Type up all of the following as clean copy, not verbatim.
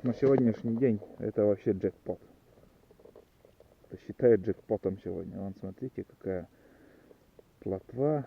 на сегодняшний день это вообще джекпот. Это считает джекпотом сегодня. Вон, смотрите, какая плотва.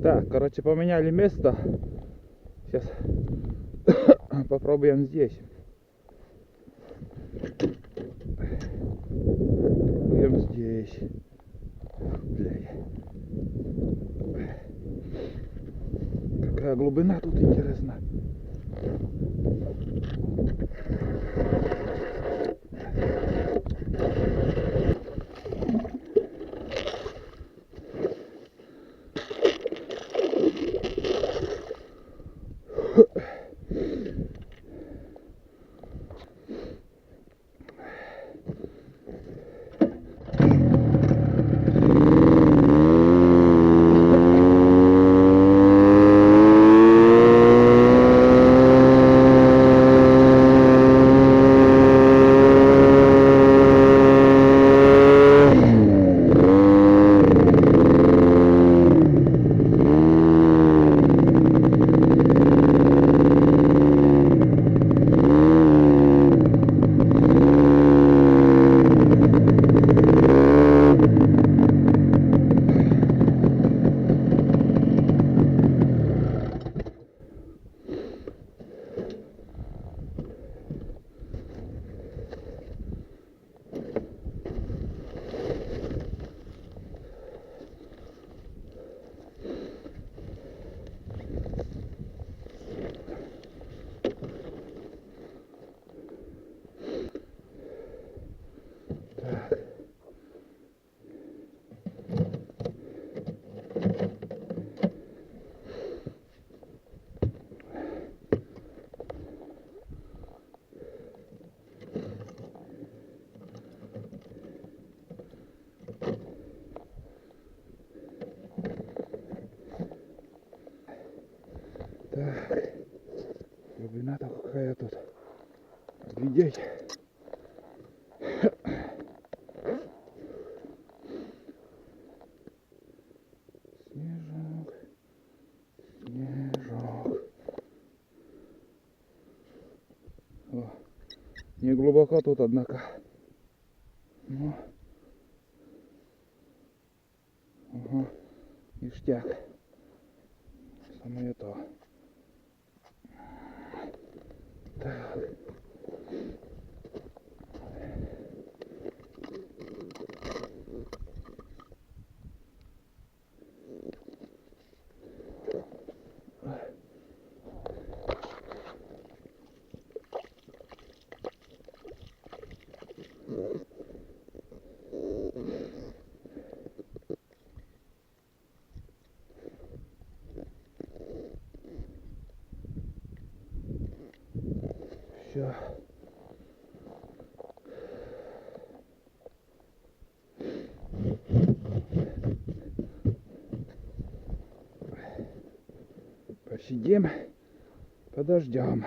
Так, короче, поменяли место. Сейчас попробуем здесь. Попробуем здесь. Блядь. Какая глубина тут, интересно. Так, глубина-то какая тут. Глядеть. Снежок. Снежок. О, не глубоко тут, однако. Ну. Ага. Ништяк. Самое то. Так. еще. Посидим, подождем.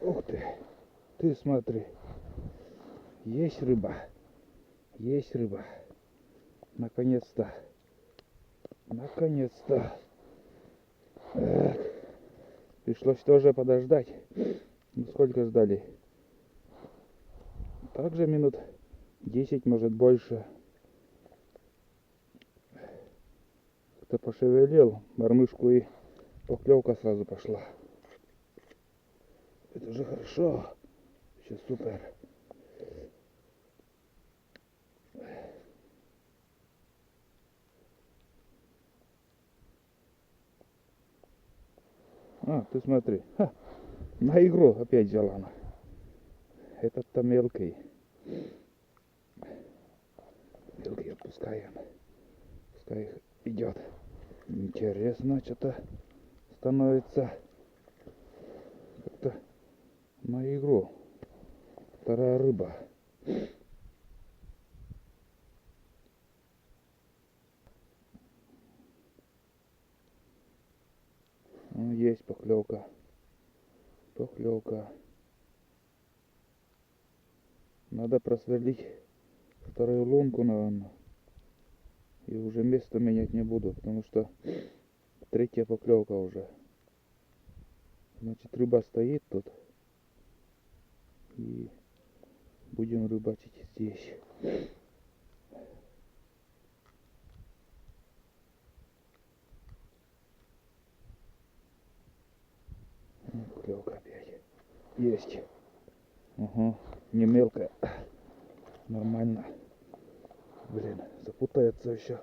Ух ты смотри, есть рыба, есть рыба. Наконец-то, наконец-то. Пришлось тоже подождать. Ну сколько ждали? Также минут 10, может больше. Кто пошевелил мормышку, и поклевка сразу пошла. Это же хорошо. Сейчас супер. А, ты смотри. Ха, на игру опять взяла она. Этот-то мелкий. Мелкий отпускаем. Пускай идет. Интересно, что-то становится как-то на игру. Вторая рыба. Ну, есть поклевка. Поклевка. Надо просверлить вторую лунку, наверное. И уже место менять не буду, потому что третья поклевка уже. Значит, рыба стоит тут. И будем рыбачить здесь. Поклевка опять. Есть. Угу. Не мелкая. Нормально. Блин, запутается еще.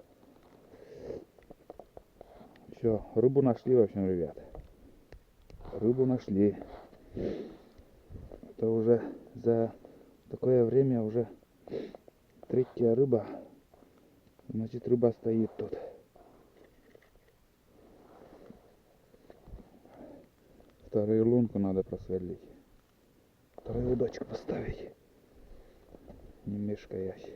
Все, рыбу нашли, в общем, ребят. Рыбу нашли. Это уже за такое время уже третья рыба. Значит, рыба стоит тут. Вторую лунку надо просверлить. Вторую удочку поставить. Не мешкаясь.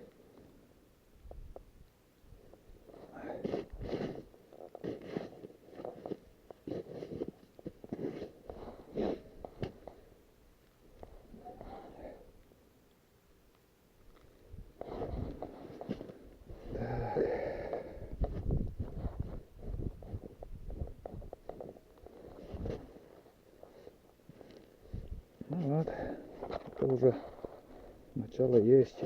Ну вот, это уже начало есть.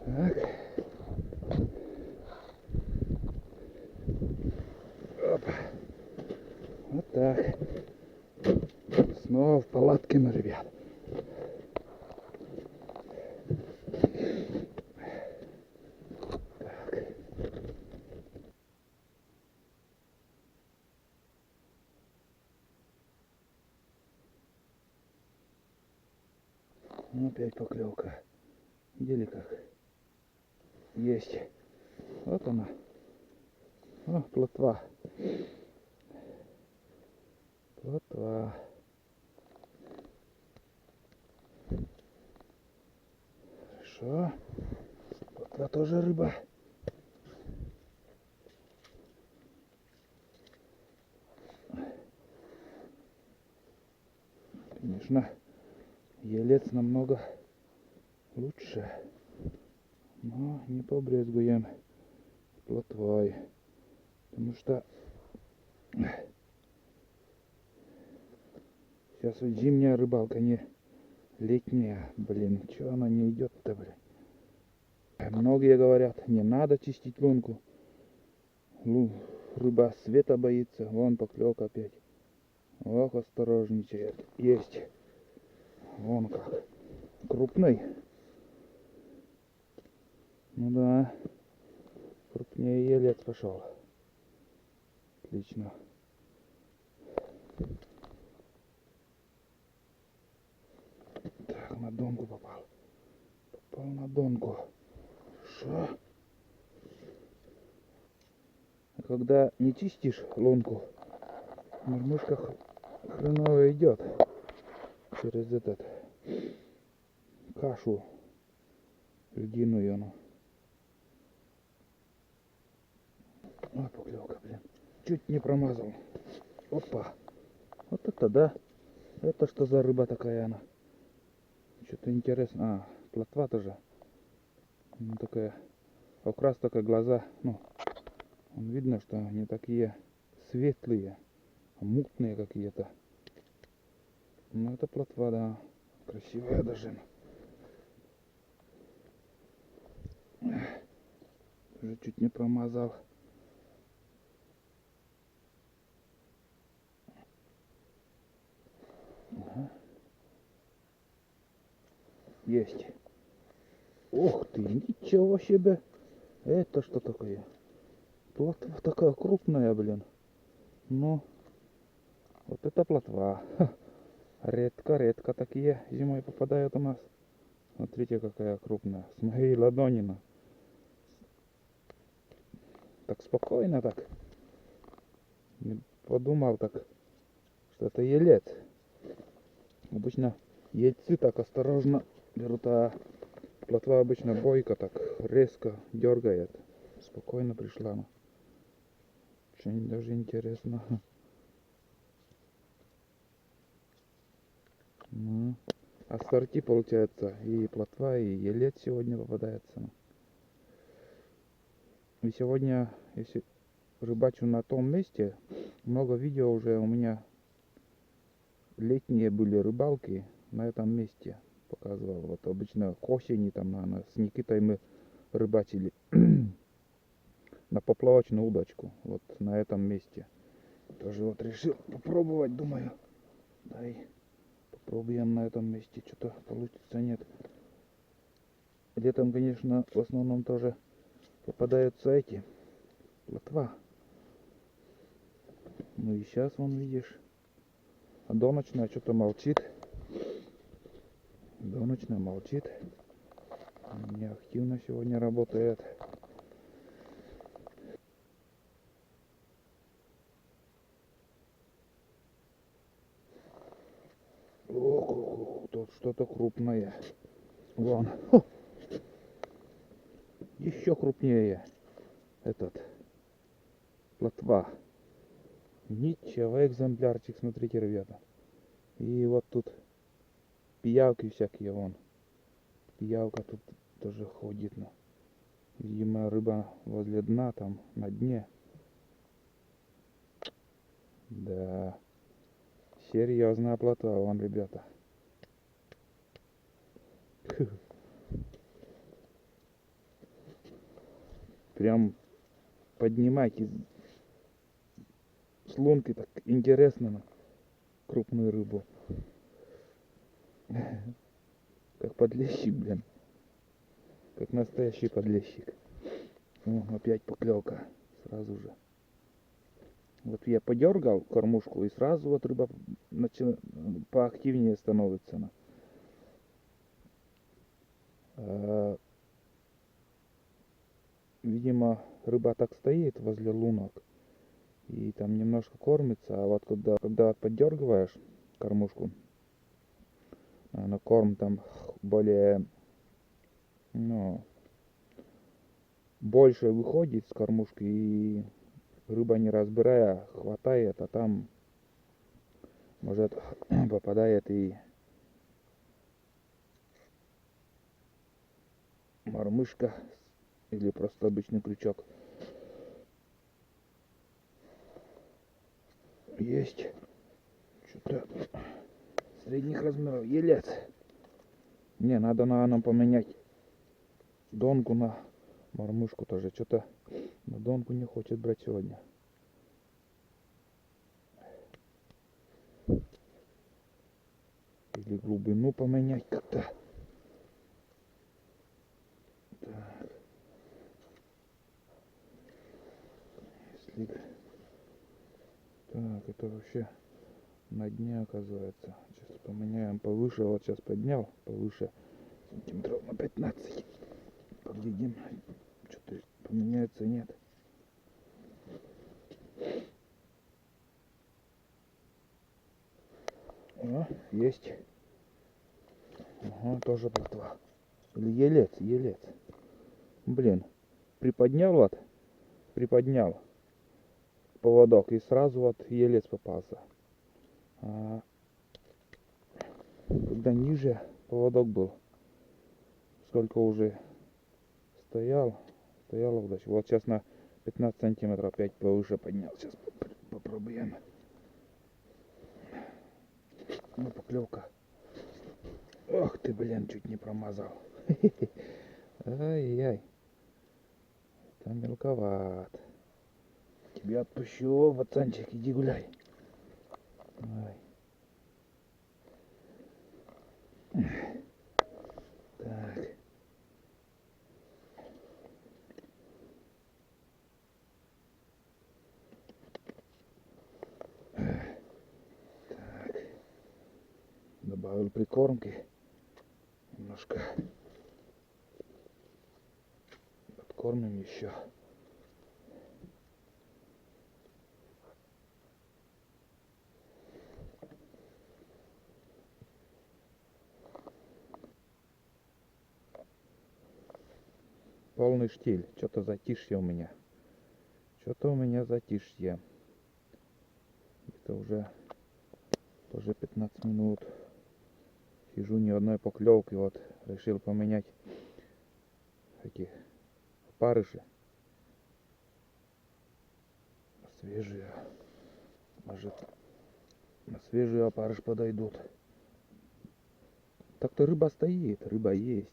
Так. Опа. Вот так. Снова в палатке мы, ребят. Так. Ну, опять поклевка. Видели как? Есть. Вот она. О, плотва. Плотва. Хорошо. Плотва тоже рыба. Конечно, елец намного лучше. Но не побрезгуем плотвой. Потому что сейчас вот зимняя рыбалка, не летняя. Блин, чё она не идет-то, блин? Многие говорят, не надо чистить лунку. Рыба света боится. Вон поклевка опять. Ох, осторожничает. Есть. Вон как. Крупный. Ну да. Крупнее елец пошел. Отлично. Так, на донку попал. Попал на донку. Хорошо. А когда не чистишь лунку, мормышка хреново идет через этот кашу льдиную. Ну. А, поклевка, блин. Чуть не промазал. Опа. Вот это да. Это что за рыба такая она? Что-то интересно. А, плотва тоже. Ну, такая. Окрас такой глаза. Ну, видно, что они такие светлые. Мутные какие-то. Ну, это плотва, да. Красивая даже. Уже чуть не промазал. Ага. Есть. Ух ты, ничего себе. Это что такое? Плотва такая крупная, блин. Ну, вот это плотва. Редко такие зимой попадают у нас. Смотрите, какая крупная. С моей ладонина. Так спокойно так. Не подумал так, что это елец. Обычно ельцы так осторожно берут, а плотва обычно бойко так резко дергает. Спокойно пришла она. Очень даже интересно. Ну, ассорти получается. И плотва, и елец сегодня попадается. И сегодня, если рыбачу на том месте, много видео уже у меня летние были рыбалки на этом месте. Показывал. Вот обычно к осени там, наверное, с Никитой мы рыбачили на поплавочную удочку. Вот на этом месте. Тоже вот решил попробовать, думаю. Дай попробуем на этом месте. Что-то получится, нет. Летом, конечно, в основном тоже попадаются эти плотва. Ну и сейчас вон видишь. А доночная что-то молчит. Доночная молчит. Неактивно сегодня работает. Ох, тут что-то крупное. Вон. Хо. Еще крупнее этот плотва. Ничего, экземплярчик, смотрите, ребята. И вот тут пиявки всякие, вон. Пиявка тут тоже ходит. Ну. Видимо, рыба возле дна, там, на дне. Да. Серьезная плотва, вон, ребята. Прям поднимайте с лунки, так интересно на крупную рыбу. Как подлещик, блин. Как настоящий подлещик. О, опять поклевка. Сразу же. Вот я подергал кормушку, и сразу вот рыба поактивнее становится. Видимо, рыба так стоит возле лунок и там немножко кормится, а вот когда поддергиваешь кормушку, на корм там более, ну, больше выходит с кормушки, и рыба не разбирая хватает, а там может попадает и мормышка или просто обычный крючок. Есть что-то средних размеров елец. Не, надо, наверное, поменять донку на мормышку тоже. Что-то на донку не хочет брать сегодня. Или глубину поменять как-то. Так. Если... Так, это вообще на дне оказывается. Сейчас поменяем повыше. Вот сейчас поднял повыше сантиметров на 15. Поглядим, что-то поменяется, нет. О, есть. Ага, тоже плотва. Или елец, елец. Блин, приподнял поводок и сразу вот елец попался. А когда ниже поводок был, сколько уже стояла удача. Вот сейчас на 15 сантиметров опять повыше поднял. Сейчас попробуем. Ну, поклевка. Ох ты, блин, чуть не промазал. Ай-яй. Это мелковат. Тебя отпущу, пацанчик, иди гуляй. Ай. Так. Так. Добавил прикормки. Немножко подкормим еще. Полный штиль. Что-то затишье у меня. Что-то у меня затишье. Это уже тоже 15 минут. Сижу, ни одной поклевки. Вот решил поменять эти опарыши. Свежие. Может, на свежий опарыш подойдут. Так-то рыба стоит, рыба есть.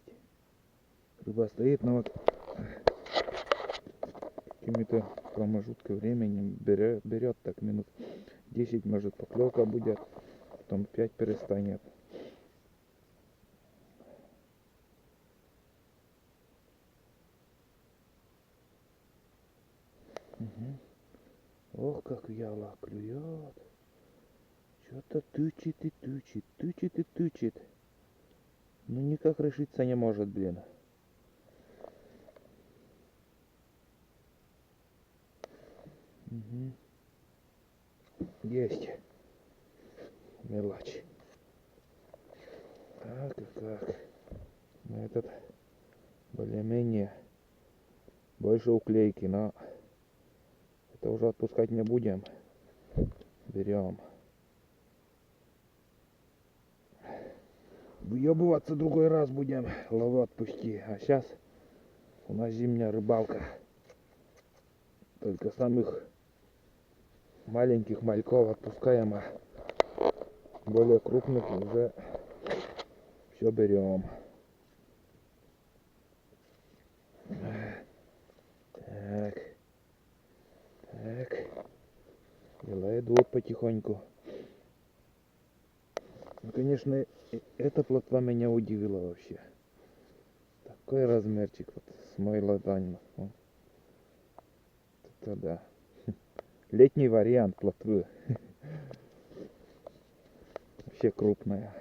Рыба стоит, но вот какими-то промежутками времени берет так минут 10, может, поклевка будет, потом опять перестанет. Угу. Ох, как вяло клюет. Что-то тычет и тычет, тычет и тычет. Ну никак решиться не может, блин. Угу. Есть. Мелочь. Так и как. Ну, этот более-менее больше уклейки, но это уже отпускать не будем. Берем. Выебываться другой раз будем. Лову отпусти. А сейчас у нас зимняя рыбалка. Только самых маленьких мальков отпускаем, а более крупных уже все берем. Так. Так. Дела идут потихоньку. Ну, конечно, эта плотва меня удивила вообще. Такой размерчик вот с моей ладонью. Это да. Летний вариант плотвы. Вообще крупная.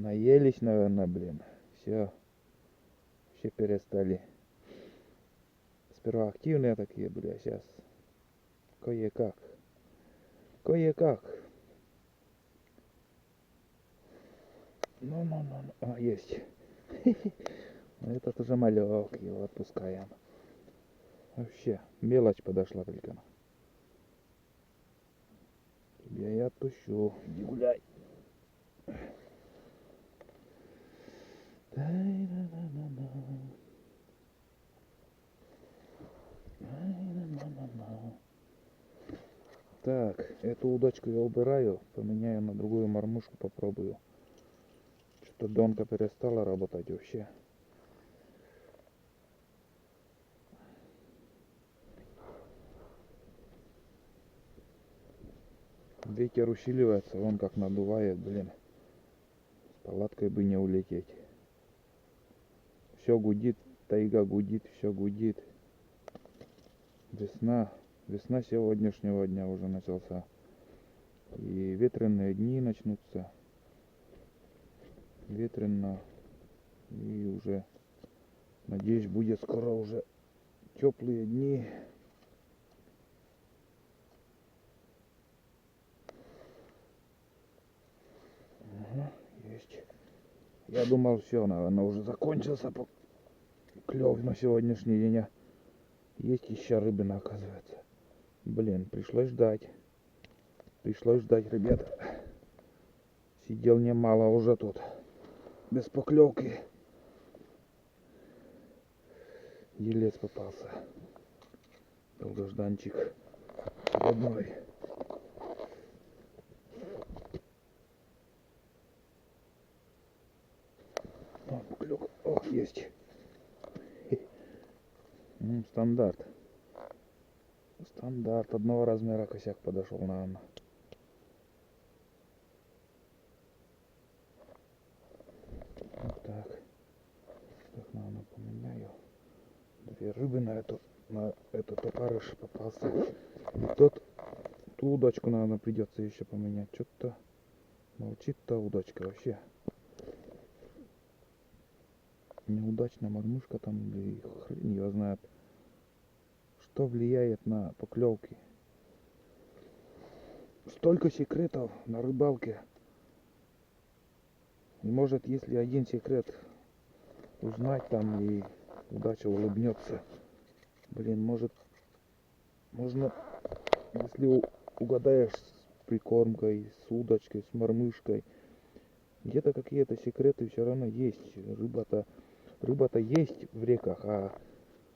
Наелись, наверное, блин. Все. Все перестали. Сперва активные такие были, а сейчас кое-как. Кое-как. Ну. А, есть. Этот уже малек, его отпускаем. Вообще, мелочь подошла только. Тебя я отпущу. Не гуляй. Так, эту удочку я убираю, поменяю на другую мормушку, попробую. Что-то донка перестала работать вообще. Ветер усиливается, вон как надувает, блин. С палаткой бы не улететь. Все гудит, тайга гудит, все гудит. Весна. Весна сегодняшнего дня уже начался. И ветреные дни начнутся. Ветрено. И уже, надеюсь, будет скоро уже теплые дни. Ага, есть. Я думал, все, наверное, уже закончился клев на сегодняшний день. Есть еще рыбина, оказывается. Блин, пришлось ждать. Пришлось ждать, ребята. Сидел немало уже тут. Без поклевки. Елец попался. Долгожданчик. Родной. О, поклевка. О, есть. Стандарт. Стандарт. Одного размера косяк подошел, наверное. Вот так. Так, наверное, поменяю. Две рыбы на этот опарыш попался. И ту удочку, наверное, придется еще поменять. Что-то молчит та удочка вообще. Неудачная мормышка там, или хрен его знает. Что влияет на поклевки. Столько секретов на рыбалке. И может, если один секрет узнать там, и удача улыбнется. Блин, может, можно, если угадаешь с прикормкой, с удочкой, с мормышкой, где-то какие-то секреты все равно есть. Рыба-то есть в реках, а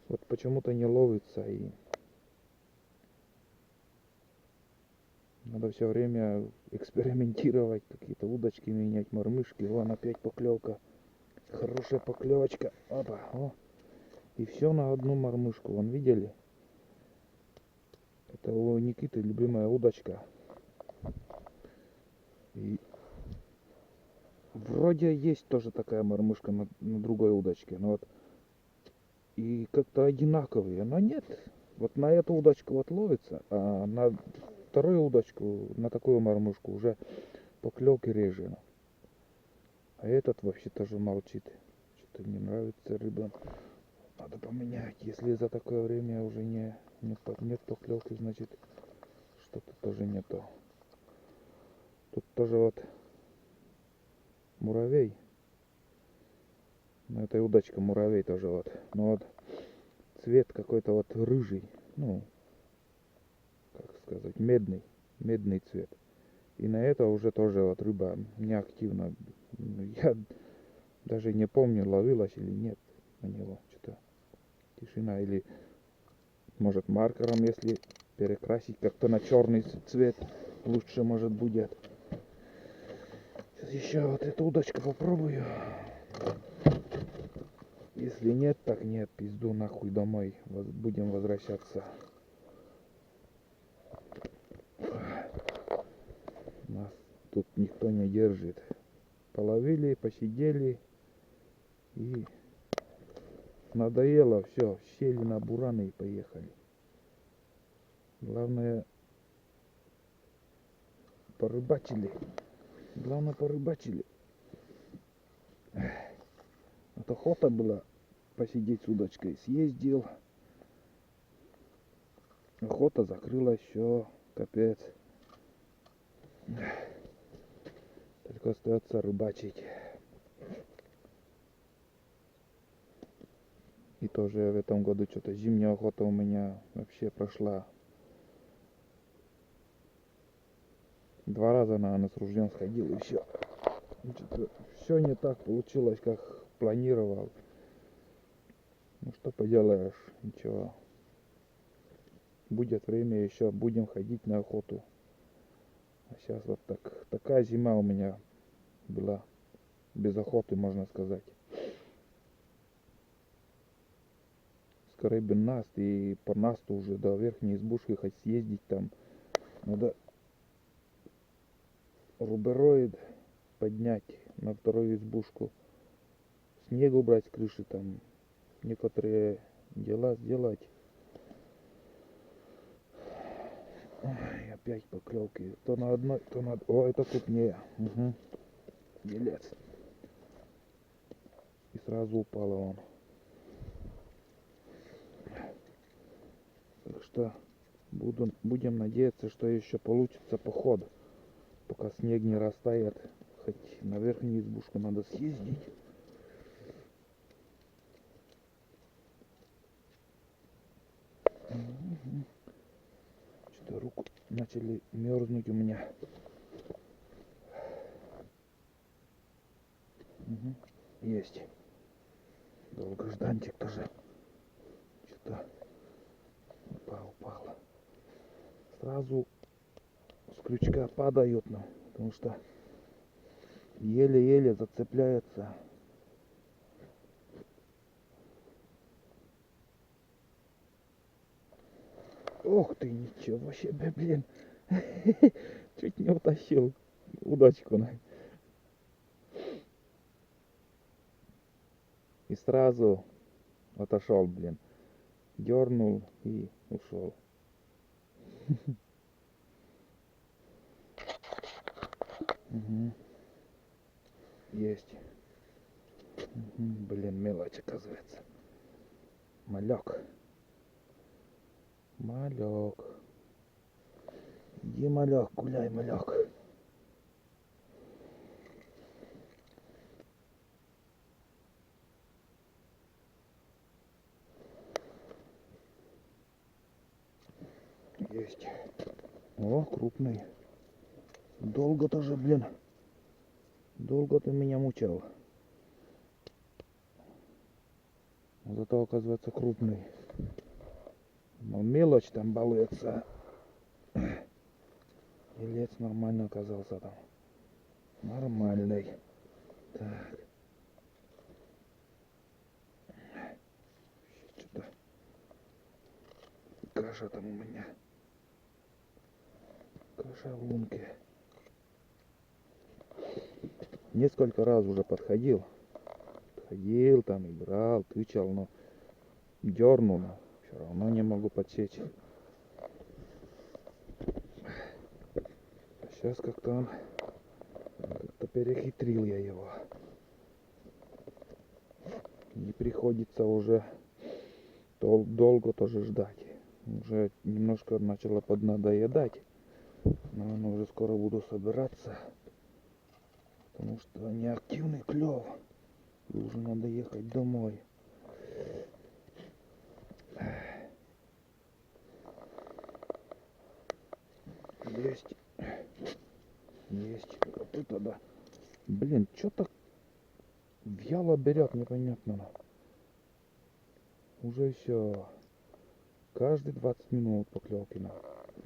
вот почему-то не ловится. И надо все время экспериментировать, какие-то удочки менять, мормышки. Вон опять поклевка. Хорошая поклевочка. Опа, о. И все на одну мормышку. Вон, видели? Это у Никиты любимая удочка. И вроде есть тоже такая мормышка на другой удочке. Но вот и как-то одинаковые. Но нет. Вот на эту удочку вот ловится, а на вторую удочку, на такую мормышку уже поклевки реже. А этот вообще тоже молчит. Что-то не нравится рыба. Надо поменять. Если за такое время уже нет поклевки, значит что-то тоже не то. Тут тоже вот муравей. На этой удочке муравей тоже вот. Но вот цвет какой-то вот рыжий. Ну, как сказать, медный цвет. И на это уже тоже вот рыба неактивна. Я даже не помню, ловилась или нет на него. Что-то тишина. Или может маркером, если перекрасить как-то на черный цвет, лучше может будет. Сейчас еще вот эту удочку попробую. Если нет, так нет, пизду нахуй домой. Будем возвращаться. Нас тут никто не держит. Половили, посидели и надоело, все, сели на бураны и поехали. Главное, порыбачили. охота была посидеть с удочкой. Съездил. Охота закрылась, все, капец. Только остается рыбачить. И тоже в этом году что-то зимняя охота у меня вообще прошла. 2 раза, наверное, с ружьем сходил и все. Все не так получилось, как планировал. Ну что поделаешь, ничего. Будет время еще, будем ходить на охоту. А сейчас вот такая зима у меня была. Без охоты, можно сказать. Скорее бы наст, и по насту уже до верхней избушки хоть съездить там. Надо рубероид поднять на вторую избушку. Снег убрать с крыши, там некоторые дела сделать. Ой, опять поклевки. То на одной, то на... О, это крупнее. Угу. Елец. И сразу упала он. Так что будем надеяться, что еще получится поход. Пока снег не растает. Хоть на верхнюю избушку надо съездить. Угу. Что-то руку начали мерзнуть у меня. Угу. Есть. Долгожданчик тоже. Что-то упало. Сразу с крючка падают, ну, потому что еле-еле зацепляется. Ох ты, ничего себе, блин. Чуть не утащил удочку. И сразу отошел, блин. Дернул и ушел. Угу. Есть. Угу. Блин, мелочь оказывается. Малек. Малек. Иди, малек, гуляй, малек. Есть. О, крупный. Долго тоже, блин. Долго ты меня мучал. Зато оказывается крупный. Но мелочь там балуется. Елец нормально оказался там. Нормальный. Так. Что-то каша там у меня. Каша в лунке. Несколько раз уже подходил. Ходил там, играл, тычал, но дернул, но все равно не могу подсечь. Сейчас как-то он перехитрил я его. Не приходится уже долго тоже ждать. Уже немножко начало поднадоедать. Наверное, уже скоро буду собираться. Потому что неактивный клев. И уже надо ехать домой. Есть. Есть. Копыта, да. Блин, что-то вяло берет, непонятно. Уже все. Каждые 20 минут поклевки на.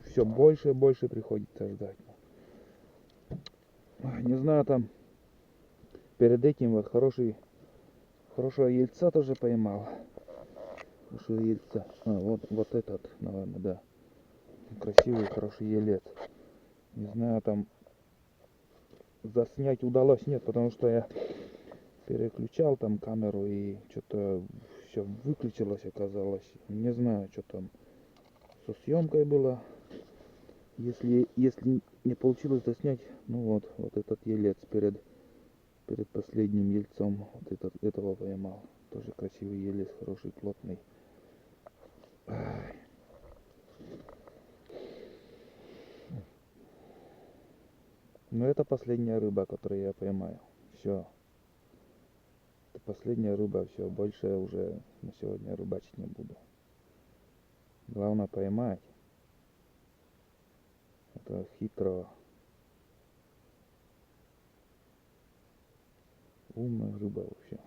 Все больше и больше приходится ждать. Не знаю, там перед этим вот хорошего ельца тоже поймал. Хорошего ельца. Вот этот, наверное, да. Красивый, хороший елец. Не знаю, там заснять удалось, нет, потому что я переключал там камеру и что-то все выключилось, оказалось. Не знаю, что там со съемкой было. Если не получилось заснять, ну вот этот елец Перед последним ельцом вот этого поймал. Тоже красивый елец, хороший, плотный. Ай. Но это последняя рыба, которую я поймаю. Все. Это последняя рыба, все. Больше уже на сегодня рыбачить не буду. Главное поймать. Это хитро. Умная рыба вообще.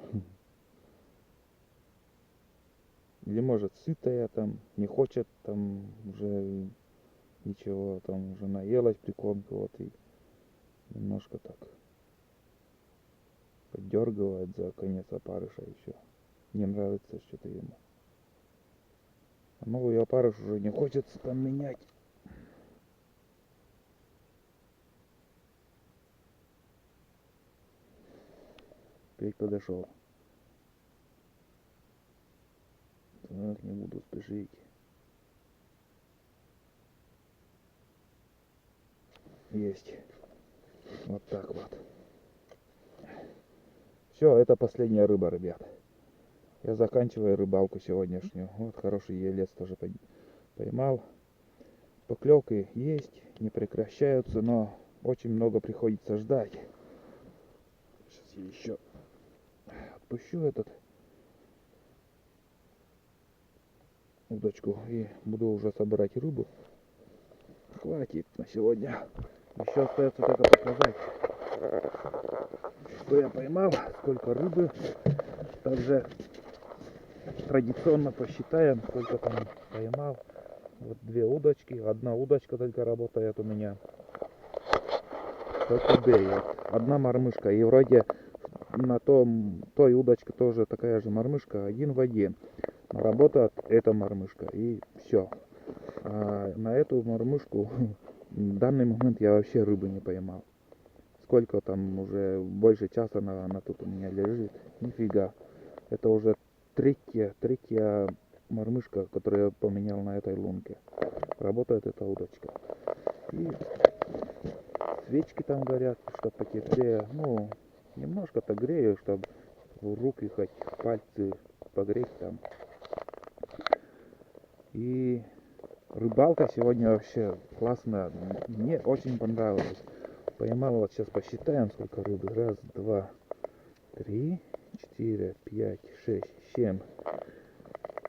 Или может сытая там, не хочет там уже ничего, там уже наелась прикормки, вот и немножко так поддергивает за конец опарыша и все. Не нравится что-то ему. А новый опарыш уже не хочется там менять. Опять подошел. Так, не буду спешить. Есть. Вот так вот. Все, это последняя рыба, ребят. Я заканчиваю рыбалку сегодняшнюю. Вот хороший елец тоже поймал. Поклевки есть, не прекращаются, но очень много приходится ждать. Сейчас я еще отпущу этот удочку и буду уже собирать рыбу. Хватит на сегодня. Еще остается только показать, что я поймал, сколько рыбы. Также традиционно посчитаем, сколько там поймал. Вот 2 удочки, 1 удочка только работает у меня. Только берет. 1 мормышка. И вроде на той удочке тоже такая же мормышка, 1 в 1. Работает эта мормышка и все. А на эту мормышку в данный момент я вообще рыбы не поймал. Сколько там уже больше часа она тут у меня лежит. Нифига. Это уже третья мормышка, которую я поменял на этой лунке. Работает эта удочка. И свечки там горят, чтобы потеплее. Ну, немножко-то грею, чтобы руки хоть пальцы погреть там. И рыбалка сегодня вообще классная. Мне очень понравилось. Поймал, вот сейчас посчитаем, сколько рыбы. 1, 2, 3, 4, 5, 6, 7,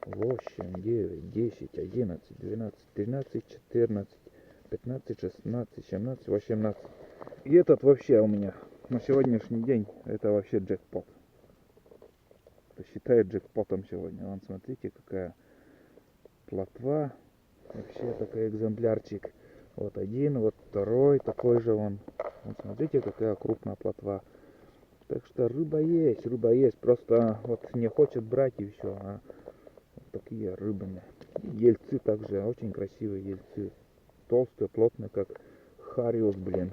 8, 9, 10, 11, 12, 13, 14, 15, 16, 17, 18. И этот вообще у меня на сегодняшний день, это вообще джекпот. Посчитаю джекпотом сегодня. Вон, смотрите, какая плотва. Вообще такой экземплярчик. Вот один, вот второй, такой же он. Вот смотрите, какая крупная плотва. Так что рыба есть. Просто вот не хочет брать и все. А вот такие рыбины. Ельцы также, очень красивые ельцы. Толстые, плотные, как хариус, блин.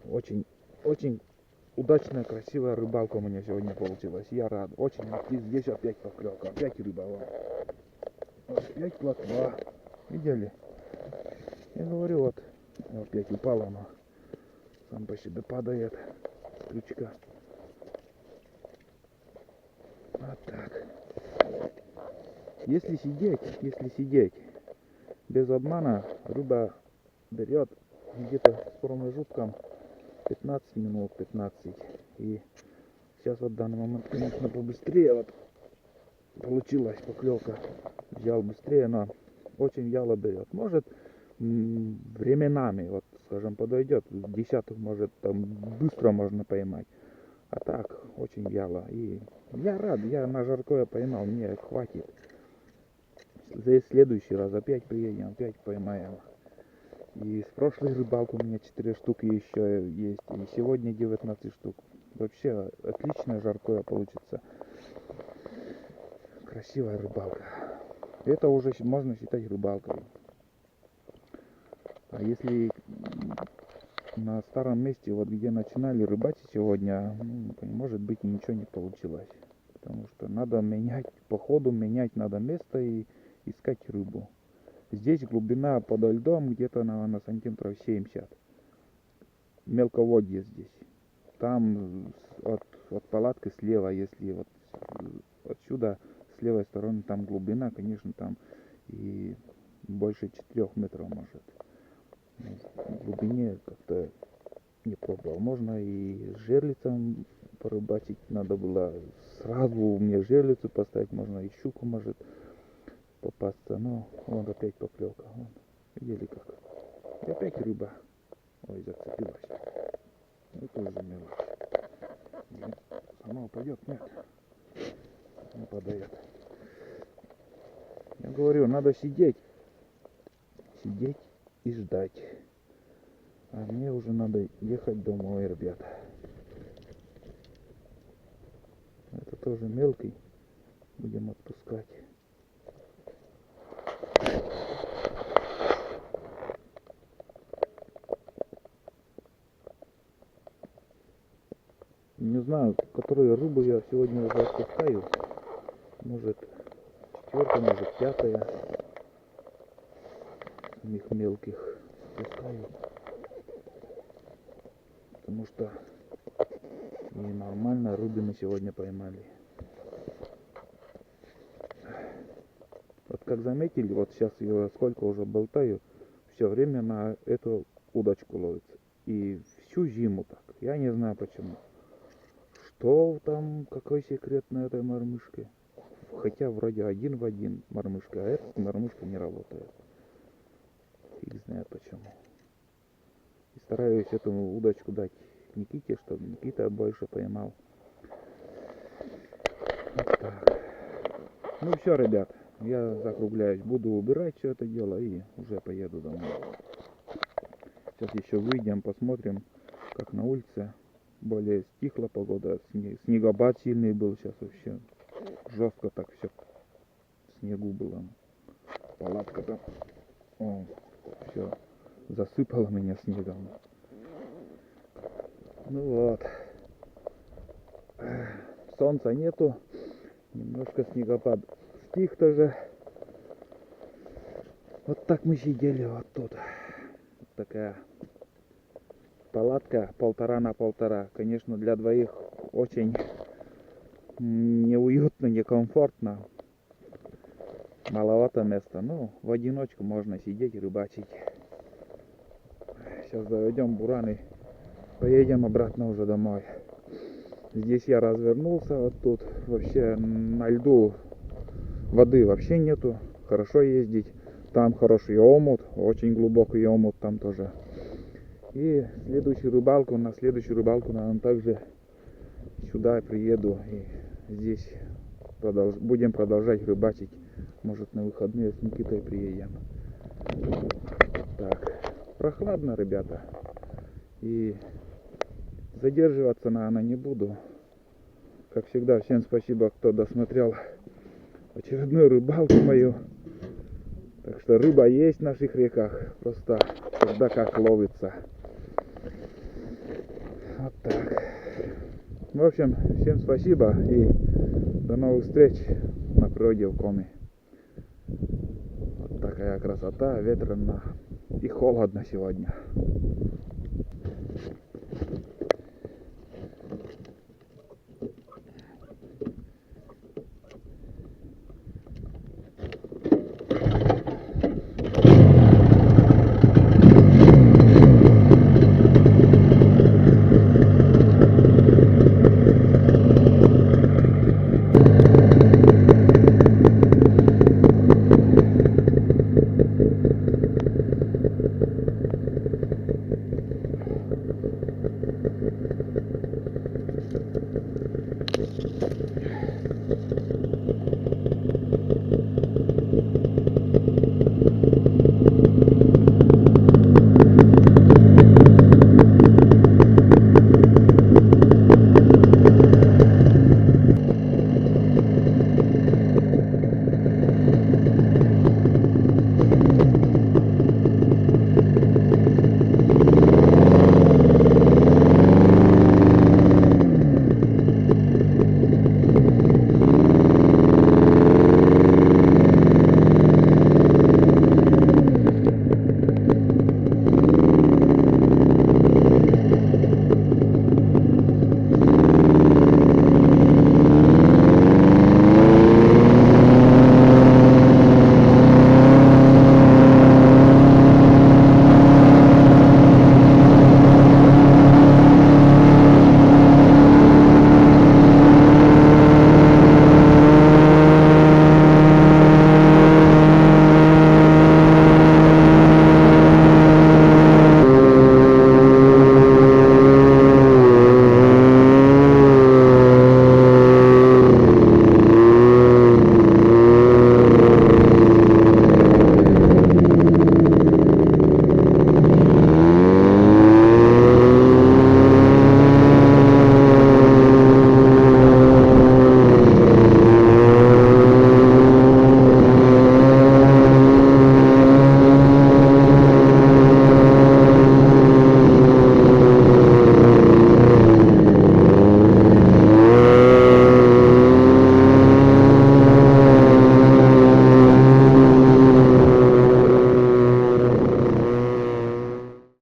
Очень удачная, красивая рыбалка у меня сегодня получилась. Я рад. Очень. И здесь опять поклевка, опять рыба. Опять плотва. Видели? Я говорю, вот опять упала она. Сам по себе падает с крючка. Вот так. Если сидеть без обмана, рыба берет где-то с промежутком 15 минут, 15. И сейчас вот в данный момент, конечно, побыстрее вот получилась поклевка. Взял быстрее, но очень вяло берет. Может, временами, вот, скажем, подойдет, десятых может там быстро можно поймать. А так, очень вяло. И я рад, я на жаркое поймал, мне хватит. В следующий раз опять приедем, опять поймаем. И с прошлой рыбалки у меня 4 штуки еще есть. И сегодня 19 штук. Вообще отличное жаркое получится. Красивая рыбалка. Это уже можно считать рыбалкой. А если на старом месте, вот где начинали рыбачить сегодня, может быть, и ничего не получилось. Потому что надо менять, по ходу менять надо место и искать рыбу. Здесь глубина подо льдом где-то, наверное, сантиметров 70. Мелководье здесь. Там от палатки слева, если вот отсюда с левой стороны там глубина, конечно, там и больше 4 метров может. В глубине как-то не пробовал. Можно и с жерлицем порыбачить. Надо было сразу мне жерлицу поставить. Можно и щуку может попасться. Но вон опять поклевка. Вон. Видели как? И опять рыба. Ой, зацепилась. Это уже мелочь. Сама упадет? Нет. Не падает. Я говорю, надо сидеть. Сидеть и ждать. А мне уже надо ехать домой, ребята. Это тоже мелкий. Будем отпускать. Не знаю, которую рыбу я сегодня уже отпускаю. Может 4-я, может 5-я. Самих мелких отпускаю. Потому что и нормально рыбы мы сегодня поймали. Вот как заметили, вот сейчас я сколько уже болтаю, все время на эту удочку ловится. И всю зиму так. Я не знаю почему. Что там, какой секрет на этой мормышке? Хотя вроде один в один мормышка, а эта мормышка не работает. Фиг знает почему. И стараюсь эту удочку дать Никите, чтобы Никита больше поймал. Вот так. Ну все, ребят, я закругляюсь. Буду убирать все это дело и уже поеду домой. Сейчас еще выйдем, посмотрим, как на улице. Более стихла погода. Снегопад сильный был сейчас вообще. Жестко так все. В снегу было. Палатка там. О, все. Засыпало меня снегом. Ну вот. Солнца нету. Немножко снегопад стих тоже. Вот так мы сидели вот тут. Вот такая палатка 1,5 на 1,5. Конечно, для двоих очень неуютно, некомфортно. Маловато места. Ну, в одиночку можно сидеть и рыбачить. Сейчас заведем бураны. Поедем обратно уже домой. Здесь я развернулся. Вот тут вообще на льду воды вообще нету. Хорошо ездить. Там хороший омут. Очень глубокий омут там тоже. И на следующую рыбалку, наверное, также сюда приеду. И здесь будем продолжать рыбачить. Может, на выходные с Никитой приедем. Так. Прохладно, ребята. И задерживаться, наверное, не буду. Как всегда, всем спасибо, кто досмотрел очередную рыбалку мою. Так что рыба есть в наших реках. Просто когда как ловится. Вот так. В общем, всем спасибо и до новых встреч на природе в Коми. Вот такая красота, ветрено и холодно сегодня.